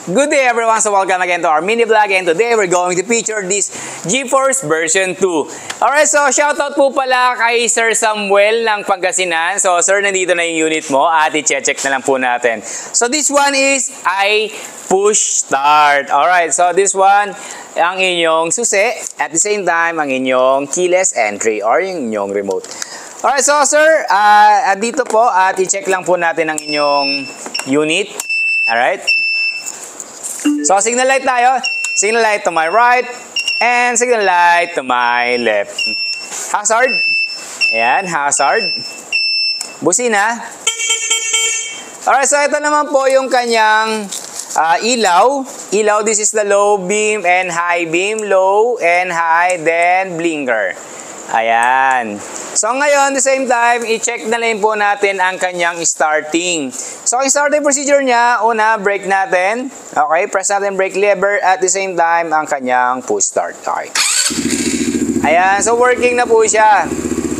Good day everyone, so welcome again to our mini vlog, and today we're going to feature this GeForce version 2. Alright, so shoutout po pala kay Sir Samuel ng Pangasinan. So sir, nandito na yung unit mo at i-check na lang po natin. So this one is push start. Alright, so this one ang inyong susi, at the same time ang inyong keyless entry or yung inyong remote. Alright, so sir, dito po at i-check lang po natin ang inyong unit. Alright. So, signal light tayo. Signal light to my right and signal light to my left. Hazard. Ayan, hazard. Busina. Alright, so ito naman po yung kanyang ilaw. Ilaw, this is the low beam and high beam. Low and high, then blinker. Ayan. So ngayon, the same time, i-check na lang po natin ang kanyang starting. So ang starting procedure niya, una, brake natin. Okay, press natin brake lever at the same time ang kanyang push start. Okay. Ayan, so working na po siya.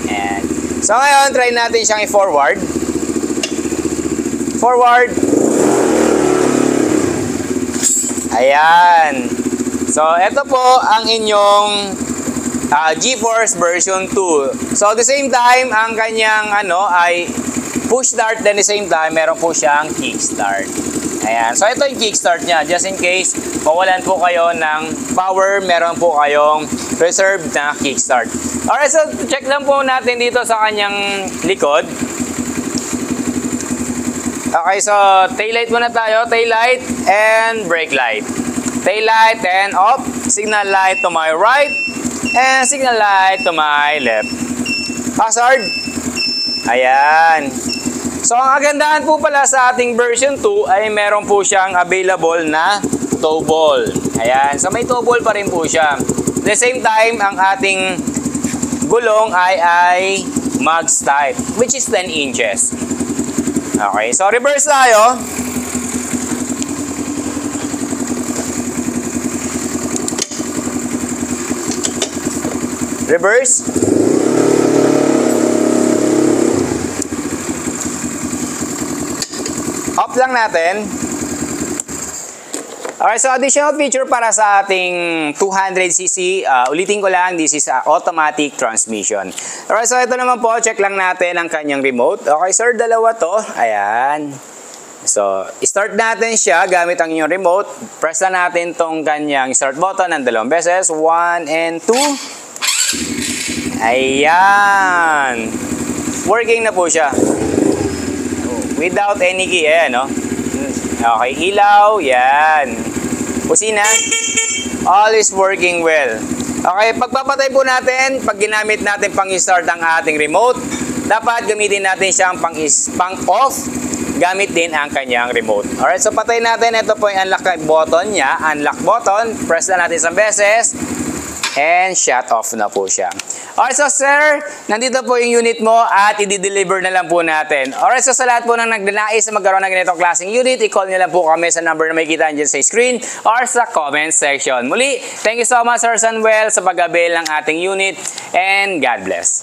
Ayan. So ngayon, try natin siyang i-forward. Forward. Ayan. So ito po ang inyong GeForce version 2. So, at the same time, ang kanyang ay push start, then at the same time, meron po siyang kickstart. Ayan. So, ito yung kickstart niya. Just in case, mawalan po kayo ng power, meron po kayong reserved na kickstart. Alright, so check lang po natin dito sa kanyang likod. Okay, so taillight muna tayo. Taillight and brake light. Taillight and off. Signal light to my right. And signal light to my left. Hazard. Ayan. So, ang kagandahan po pala sa ating version 2 ay meron po siyang available na toe ball. Ayan. So, may toe ball pa rin po siya. At the same time, ang ating gulong ay mags type, which is 10 inches. Okay. So, reverse tayo. Reverse. Off lang natin. Alright, so additional feature para sa ating 200cc. Ulitin ko lang, this is automatic transmission. Alright, so ito naman po, check lang natin ang kanyang remote. Okay, sir, dalawa to. Ayan. So, start natin siya gamit ang inyong remote. Press na natin tong kanyang start button ng dalawang beses. 1 and 2. Ayan. Working na po siya. Without any key. Ayan, no? Okay, ilaw. Yan. Busina. All is working well. Okay, pagpapatay po natin, pag ginamit natin pang-start ang ating remote, dapat gamitin natin siyang pang-off. Gamit din ang kanyang remote. Alright, so patay natin. Ito po yung unlock button niya. Unlock button. Press na natin isang beses. And shut off na po siya. Alright, so sir, nandito po yung unit mo at i-deliver na lang po natin. Alright, so sa lahat po ng nagnanais na magkaroon ng ganitong klaseng unit, i-call nyo lang po kami sa number na makikita dyan sa screen or sa comment section. Muli, thank you so much Sir Samuel sa pag-avail ng ating unit, and God bless.